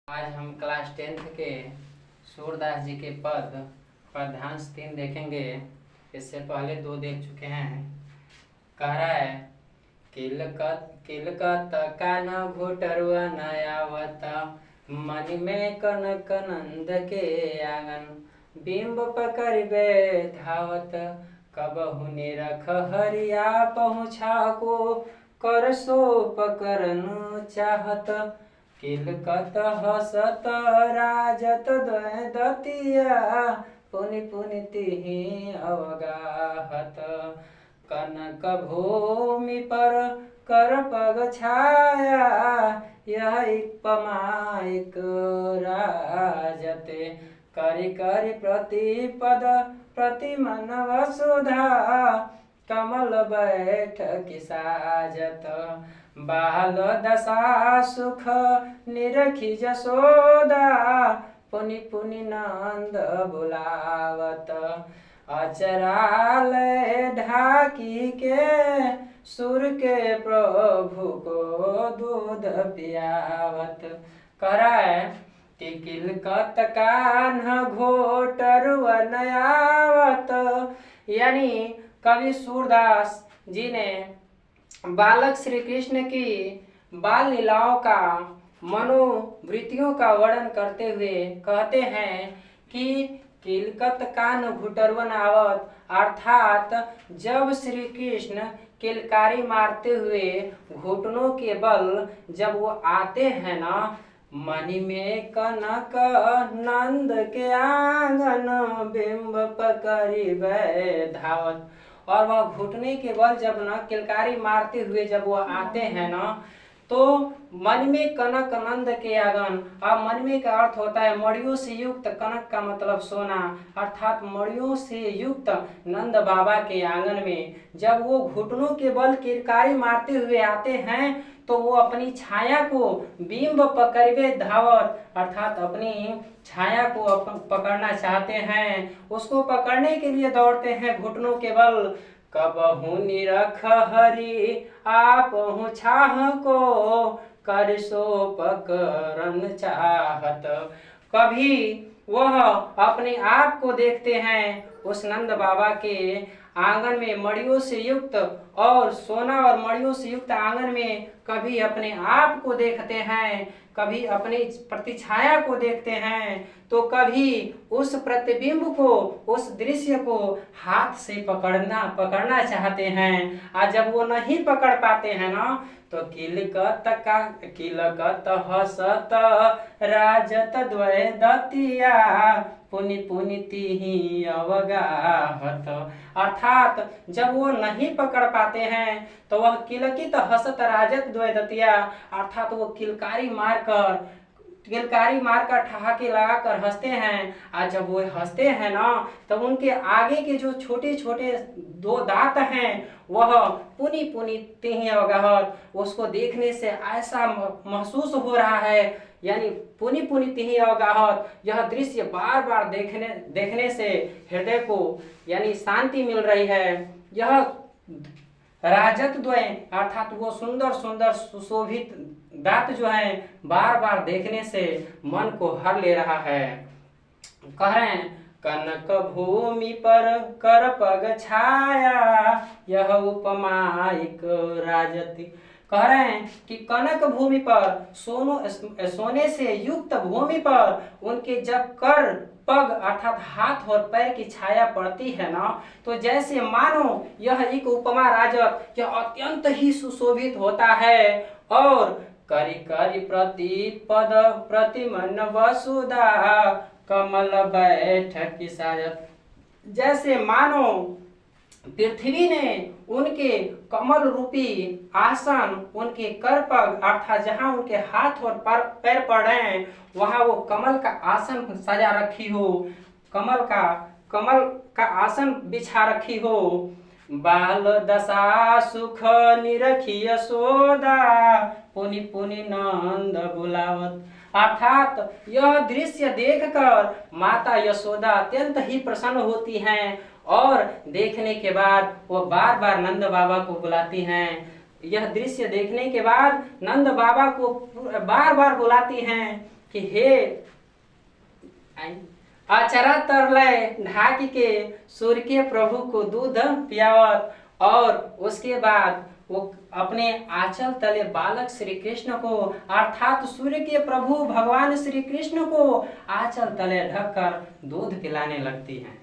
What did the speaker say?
आज हम class 10th के सूरदास जी के पद पद्यांश 3 देखेंगे। इससे पहले 2 देख चुके हैं। कह रहा है किलकत कान घोटरुआ नयावत मन में कनक नंद के आंगन बिंब पकड़बे धावत कबहु निरख हरिया पहुँचा को कर सो पकड़न चाहत किलकत हसत राजत दतिया पुनि पुनि तिहि अवगाहत कनक भूमि पर कर पग छाया यह एक राजते करि करि प्रतिपद प्रतिमन वसुधा कमल बैठ किसाजत बाल दशा सुख निरखी जसोदा पुनि पुनि नंद बुलावत अचरालय ढाकी के सुर के प्रभु को दूध पियावत। करा है कि किलकत कान्ह घोटरुआ नयावत, यानी कवि सूरदास जी ने बालक श्री कृष्ण की बाल लीलाओं का मनोवृत्तियों का वर्णन करते हुए कहते हैं कि किलकत कान घुटरवन आवत, अर्थात जब श्री कृष्ण किलकारी मारते हुए घुटनों के बल जब वो आते हैं ना, मणि में कनक नंद के आंगन बिंब पकड़ी धावत, और वह घुटने के बल जब न किलकारी मारते हुए जब वो आते हैं ना, तो मन में कनक नंद के आंगन। अब मन में का अर्थ होता है मड़ियों से युक्त, कनक का मतलब सोना, अर्थात मड़ियों से युक्त नंद बाबा के आंगन में जब वो घुटनों के बल किलकारी मारते हुए आते हैं तो वो अपनी छाया को बिंब पकड़वे धावत, अर्थात अपनी छाया को पकड़ना चाहते हैं, उसको पकड़ने के लिए दौड़ते हैं घुटनों के बल। कबहु निरख हरि आप छाह को कर सो पकड़न चाहत, कभी वह अपने आप को देखते हैं उस नंद बाबा के आंगन में मड़ियों से युक्त और सोना और मड़ियों से युक्त आंगन में, कभी अपने आप को देखते हैं, कभी अपनी प्रतिछाया को देखते हैं, तो कभी उस प्रतिबिंब को, उस दृश्य को हाथ से पकड़ना चाहते हैं। और जब वो नहीं पकड़ पाते हैं ना, तो किलकत हसत राजत द्वय दतिया पुनि पुनि तिहि अवगाहत, अर्थात जब वो नहीं पकड़ पाते हैं तो वह किलकित हसत राजत द्वय दतिया, अर्थात वो किलकारी मारकर ठहाके लगाकर हंसते हैं। और जब वो हंसते हैं ना, तो उनके आगे के जो छोटे छोटे 2 दांत हैं वह पुनि पुनि तिहि अवगाहत, उसको देखने से ऐसा महसूस हो रहा है, यानी पुनि पुनि तिहि अवगाहत, यह दृश्य बार बार देखने से हृदय को यानी शांति मिल रही है। यह राजत द्वय अर्थात वो सुंदर सुंदर सुशोभित दांत जो है बार बार देखने से मन को हर ले रहा है। कह रहे हैं कनक भूमि पर कर पग छाया यह उपमा एक राजति। कह रहे हैं कि कनक भूमि पर सोने से युक्त भूमि पर उनके जब कर पग अर्थात हाथ और पैर की छाया पड़ती है ना, तो जैसे मानो यह एक उपमा राजत, यह अत्यंत ही सुशोभित होता है। और करि करि प्रतिपद प्रतिमन वसुधा कमल बैठ किसायत, जैसे मानो पृथ्वी ने उनके कमल रूपी आसन, उनके कर पग अर्थात जहाँ उनके हाथ और पैर पड़ रहे हैं वहाँ वो कमल का आसन सजा रखी हो, कमल का आसन बिछा रखी हो। बाल दशा सुख निरखी यशोदा पुनि पुनि नंद बुलावत, अर्थात यह दृश्य देखकर माता यशोदा अत्यंत ही प्रसन्न होती हैं और देखने के बाद वो बार बार नंद बाबा को बुलाती हैं। यह दृश्य देखने के बाद नंद बाबा को बार बार बुलाती हैं कि हे अचरा तरलय ढाक के सूर्य के प्रभु को दूध पियावत, और उसके बाद वो अपने आंचल तले बालक श्री कृष्ण को अर्थात सूर्य के प्रभु भगवान श्री कृष्ण को आंचल तले ढककर दूध पिलाने लगती हैं।